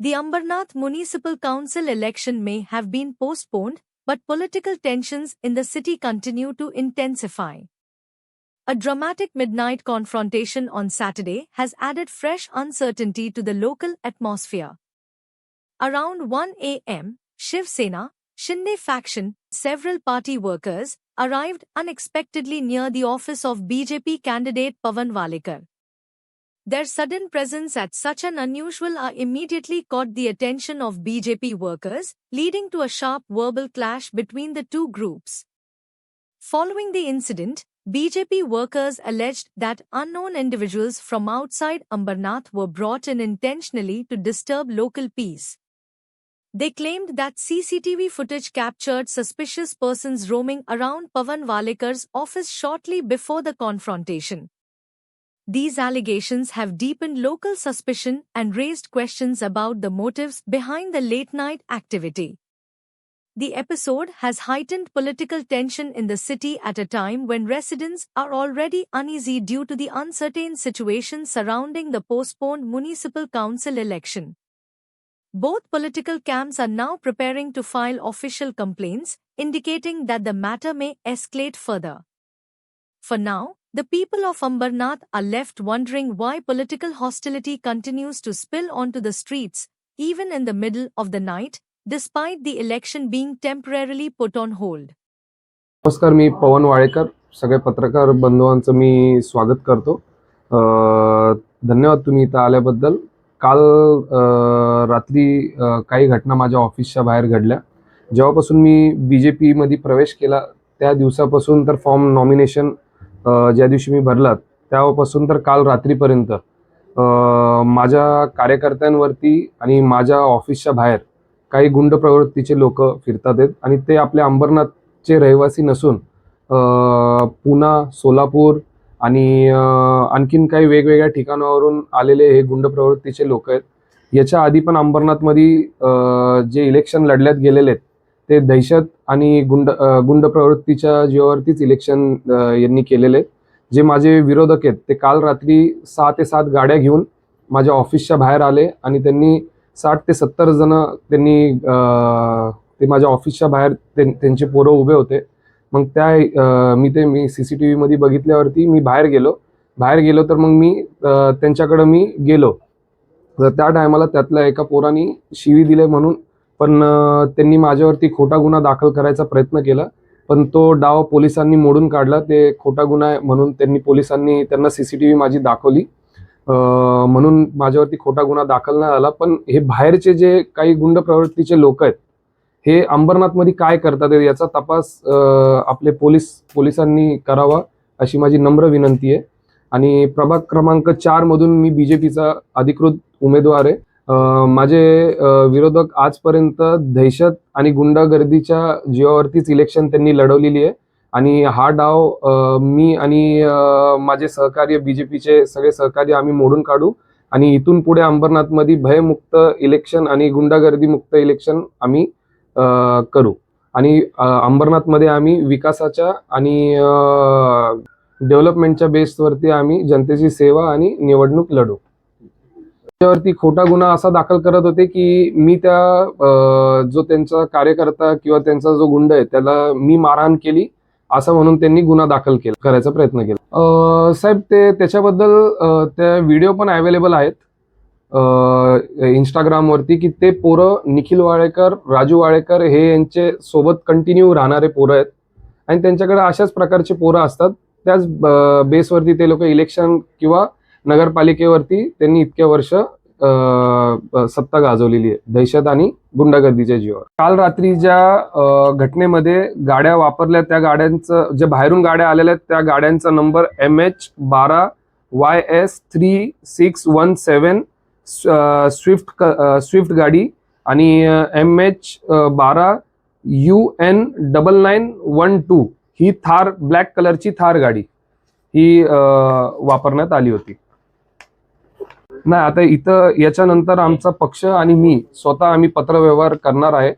The Ambernath Municipal Council election may have been postponed, but political tensions in the city continue to intensify. A dramatic midnight confrontation on Saturday has added fresh uncertainty to the local atmosphere. Around 1 a.m., Shiv Sena, Shinde faction, several party workers, arrived unexpectedly near the office of BJP candidate Pawan Walekar. Their sudden presence at such an unusual hour immediately caught the attention of BJP workers, leading to a sharp verbal clash between the two groups. Following the incident, BJP workers alleged that unknown individuals from outside Ambernath were brought in intentionally to disturb local peace. They claimed that CCTV footage captured suspicious persons roaming around Pawan Walekar's office shortly before the confrontation. These allegations have deepened local suspicion and raised questions about the motives behind the late-night activity. The episode has heightened political tension in the city at a time when residents are already uneasy due to the uncertain situation surrounding the postponed municipal council election. Both political camps are now preparing to file official complaints, indicating that the matter may escalate further. For now, the people of Ambernath are left wondering why political hostility continues to spill onto the streets, even in the middle of the night, despite the election being temporarily put on hold. नमस्कार, मी पवन वाळेकर. सगळे पत्रकार बंधूंचं मी स्वागत करतो. धन्यवाद तुम्ही इथं आल्याबद्दल. काल रात्री काही घटना माझ्या ऑफिसच्या बाहेर घडल्या. जेव्हापासून मी बीजेपी मध्ये प्रवेश केला त्या दिवसापासून तर फॉर्म नॉमिनेशन ज्या दिवशी मी भरला तेव्हापासून तर काल रात्रीपर्यंत माझ्या कार्यकर्त्यांवरती आणि माझ्या ऑफिसच्या बाहेर काही गुंड प्रवृत्तीचे लोक फिरतात आहेत आणि ते आपल्या अंबरनाथचे रहिवासी नसून पुणा, सोलापूर आणि आणखीन काही वेगवेगळ्या ठिकाणावरून आलेले हे गुंड प्रवृत्तीचे लोक आहेत. याच्या आधी पण अंबरनाथमध्ये जे इलेक्शन लढल्यात गेलेले आहेत ते दहशत आणि गुंड प्रवृत्तीच्या जीवावरतीच इलेक्शन यांनी केलेले आहेत. जे माझे विरोधक आहेत ते काल रात्री 6 ते 7 गाड्या घेऊन माझ्या ऑफिसच्या बाहेर आले आणि त्यांनी 60 ते 70 जण त्यांनी ते माझ्या ऑफिसच्या बाहेर त्यांचे पोरं उभे होते. मग मी CCTV मध्ये बघितल्यावरती मी बाहेर गेलो तर मग मी त्यांच्याकडे मी गेलो. तर त्या टायमाला त्यातल्या एका पोरानी शिवी दिले म्हणून पण त्यांनी माझ्यावरती खोटा गुन्हा दाखल करायचा प्रयत्न केला, पण तो डाव पोलिसांनी मोडून काढला. ते खोटा गुन्हा आहे म्हणून पोलिसांनी त्यांना CCTV माझी दाखवली, म्हणून माझ्यावरती खोटा गुन्हा दाखल नाही झाला. पण हे बाहेरचे जे काही गुंड प्रवृत्तीचे लोक आहेत हे अंबरनाथमध्ये काय करतात याचा तपास आपले पोलिसांनी करावा अशी माझी नम्र विनंती आहे. आणि प्रभाग क्रमांक 4 मधून मी बीजेपीचा अधिकृत उमेदवार आहे. माझे विरोधक आजपर्यंत दहशत आणि गुंडागर्दीच्या जीवावरतीच इलेक्शन त्यांनी लढवलेली आहे आणि हा डाव मी आणि माझे सहकार्य बीजेपीचे सगळे सहकार्य आम्ही मोडून काढू आणि इथून पुढे अंबरनाथमध्ये भयमुक्त इलेक्शन आणि गुंडागर्दी मुक्त इलेक्शन आम्ही करू आणि अंबरनाथमध्ये आम्ही विकासाच्या आणि डेव्हलपमेंटच्या बेसवरती आम्ही जनतेची सेवा आणि निवडणूक लढू. त्यावरती खोटा गुन्हा असा दाखल करत होते की मी जो त्यांचा कार्यकर्ता किंवा त्यांचा जो गुंड आहे त्याला मी मारहाण केली असं म्हणून त्यांनी गुन्हा दाखल करायचा प्रयत्न केला. साहेब त्याच्याबद्दल त्या व्हिडिओ पण अवेलेबल आहेत इंस्टाग्रामवरती की ते पोरं निखिल वाळेकर, राजू वाळेकर हे यांचे सोबत कंटिन्यू राहणारे पोरं आहेत आणि त्यांच्याकडे अशाच प्रकारचे पोरं असतात. त्याच बेसवरती ते लोक इलेक्शन किंवा नगरपालिकेवरती त्यांनी इतके वर्ष सत्ता गाजवलेली आहे दहशत आणि गुंडागर्दीच्या जीवावर. काल रात्री ज्या घटनेमध्ये गाड्या वापरल्या त्या गाड्यांचं जे बाहेरून गाड्या आलेल्या आहेत त्या गाड्यांचा नंबर MH12YS 3617 स्विफ्ट गाडी आणि MH12UN9912 ही थार ब्लॅक कलरची थार गाडी ही वापरण्यात आली होती. नाही, आता इथं याच्यानंतर आमचा पक्ष आणि मी स्वतः आम्ही पत्रव्यवहार करणार आहे.